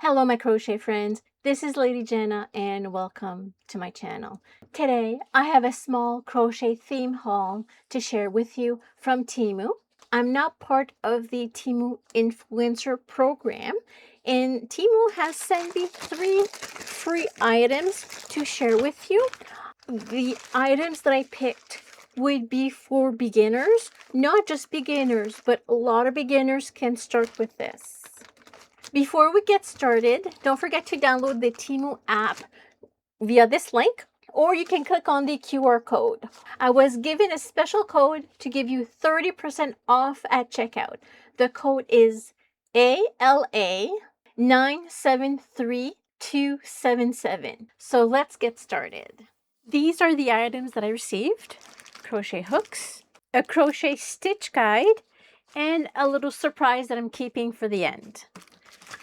Hello my crochet friends, this is Lady Jenna and welcome to my channel. Today I have a small crochet theme haul to share with you from Temu. I'm not part of the Temu influencer program and Temu has sent me 3 free items to share with you. The items that I picked would be for beginners, not just beginners, but a lot of beginners can start with this. Before we get started, don't forget to download the Temu app via this link, or you can click on the QR code. I was given a special code to give you 30% off at checkout. The code is ALA973277. So let's get started. These are the items that I received: crochet hooks, a crochet stitch guide, and a little surprise that I'm keeping for the end.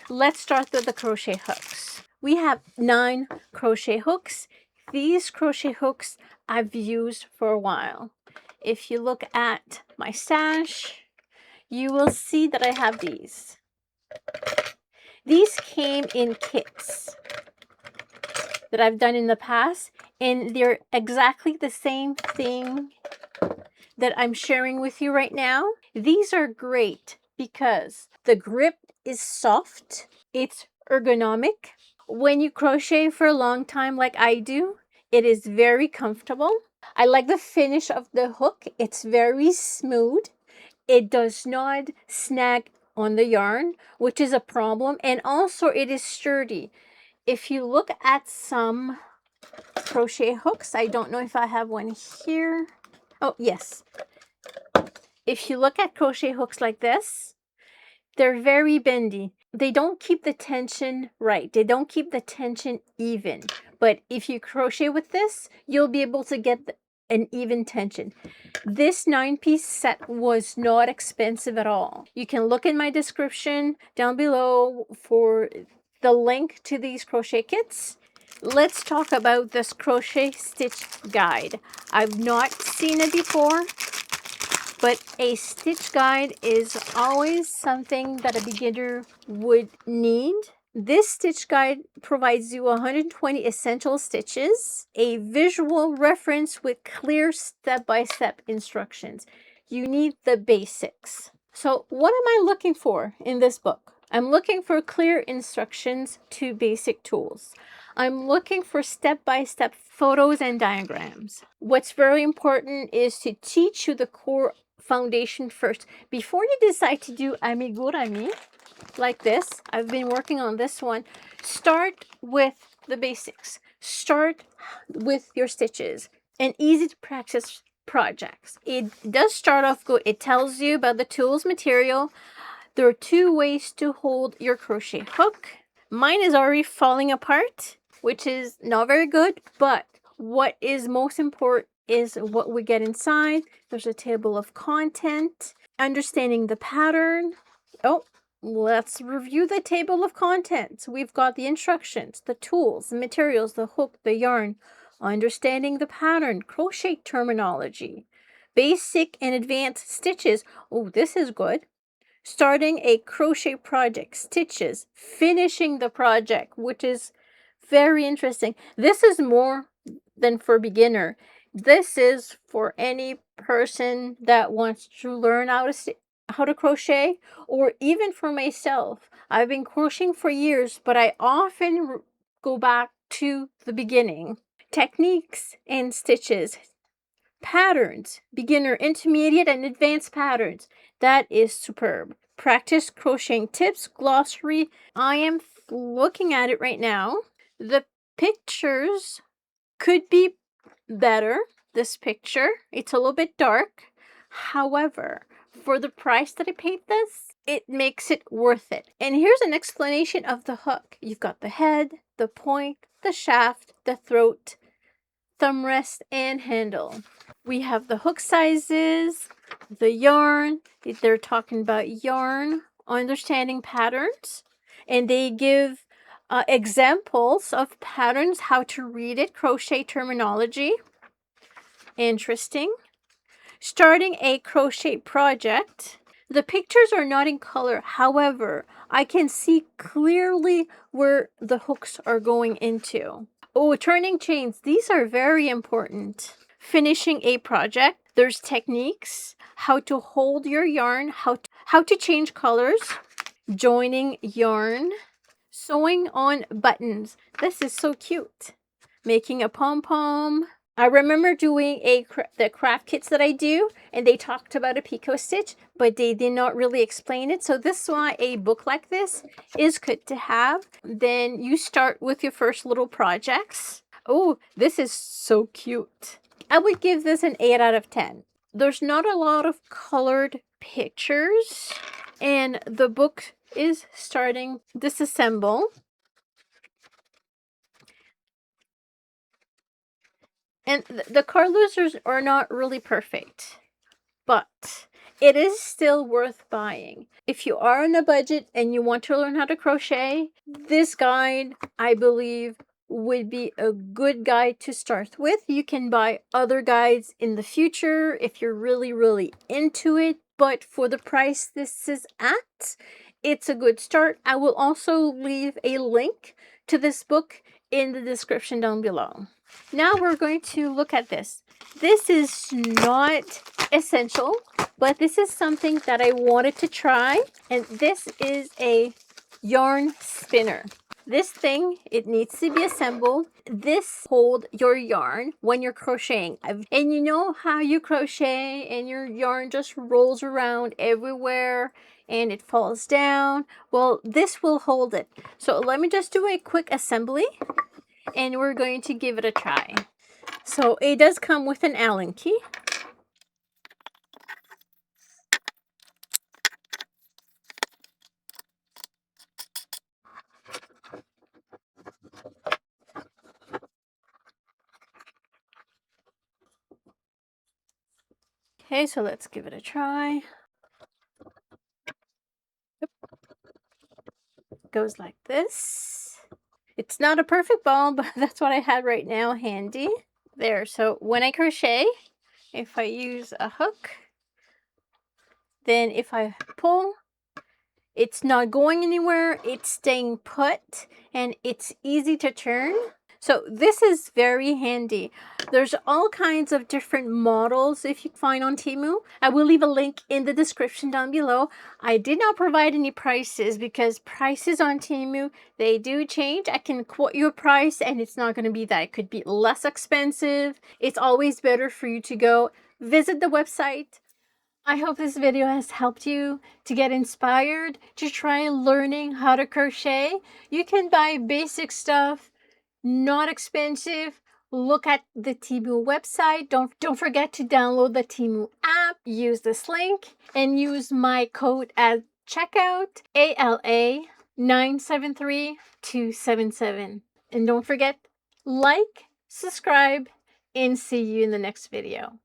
Let's start with the crochet hooks. We have 9 crochet hooks. These crochet hooks I've used for a while. If you look at my stash, you will see that I have these. These came in kits that I've done in the past, and they're exactly the same thing that I'm sharing with you right now. These are great because the grip is soft, it's ergonomic. When you crochet for a long time like I do, it is very comfortable. I like the finish of the hook. It's very smooth. It does not snag on the yarn, which is a problem, and also it is sturdy. If you look at some crochet hooks, I don't know if I have one here. Oh, yes. If you look at crochet hooks like this, they're very bendy. They don't keep the tension right. They don't keep the tension even. But if you crochet with this, you'll be able to get an even tension. This 9-piece set was not expensive at all. You can look in my description down below for the link to these crochet kits. Let's talk about this crochet stitch guide. I've not seen it before, but a stitch guide is always something that a beginner would need. This stitch guide provides you 120 essential stitches, a visual reference with clear step-by-step instructions. You need the basics. So what am I looking for in this book? I'm looking for clear instructions to basic tools. I'm looking for step-by-step photos and diagrams. What's very important is to teach you the core foundation first. Before you decide to do amigurumi like this, I've been working on this one, start with the basics. Start with your stitches and easy to practice projects. It does start off good. It tells you about the tools, material. There are 2 ways to hold your crochet hook. Mine is already falling apart, which is not very good, but what is most important is what we get inside. There's a table of content, understanding the pattern. Oh, let's review the table of contents. We've got the instructions, the tools, the materials, the hook, the yarn, understanding the pattern, crochet terminology, basic and advanced stitches. Oh, this is good. Starting a crochet project, stitches, finishing the project, which is very interesting. This is more than for beginner. This is for any person that wants to learn how to crochet, or even for myself. I've been crocheting for years, but I often go back to the beginning. Techniques and stitches, patterns, beginner, intermediate, and advanced patterns. That is superb. Practice crocheting tips, glossary. I am looking at it right now. The pictures could be better. This picture, it's a little bit dark. However, for the price that I paid this, it makes it worth it. And here's an explanation of the hook. You've got the head, the point, the shaft, the throat, thumb rest, and handle. We have the hook sizes, the yarn. They're talking about yarn, understanding patterns, and they give examples of patterns, how to read it, crochet terminology. Interesting. Starting a crochet project. The pictures are not in color. However, I can see clearly where the hooks are going into. Oh, turning chains. These are very important. Finishing a project. There's techniques, how to hold your yarn, how to change colors, joining yarn, sewing on buttons. This is so cute. Making a pom-pom. I remember doing the craft kits that I do, and they talked about a picot stitch, but they did not really explain it. So this is why a book like this is good to have. Then you start with your first little projects. Oh, this is so cute. I would give this an 8 out of 10. There's not a lot of colored pictures, and the book is starting disassemble. And the colors are not really perfect, but it is still worth buying. If you are on a budget and you want to learn how to crochet, this guide, I believe, would be a good guide to start with. You can buy other guides in the future if you're really, really into it. But for the price this is at, it's a good start. I will also leave a link to this book in the description down below. Now we're going to look at this. This is not essential, but this is something that I wanted to try, and this is a yarn spinner. This thing, it needs to be assembled. This hold your yarn when you're crocheting. And you know how you crochet and your yarn just rolls around everywhere and it falls down? Well, this will hold it. So let me just do a quick assembly and we're going to give it a try. So it does come with an Allen key. Okay, so let's give it a try. Yep. Goes like this. It's not a perfect ball, but that's what I had right now handy. There, so when I crochet, if I use a hook, then if I pull, it's not going anywhere, it's staying put, and it's easy to turn. So this is very handy. There's all kinds of different models if you find on Temu. I will leave a link in the description down below. I did not provide any prices because prices on Temu, they do change. I can quote you a price and it's not going to be that. It could be less expensive. It's always better for you to go visit the website. I hope this video has helped you to get inspired to try learning how to crochet. You can buy basic stuff, not expensive. Look at the Temu website. Don't forget to download the Temu app. Use this link and use my code at checkout, ALA973277. And don't forget, like, subscribe, and see you in the next video.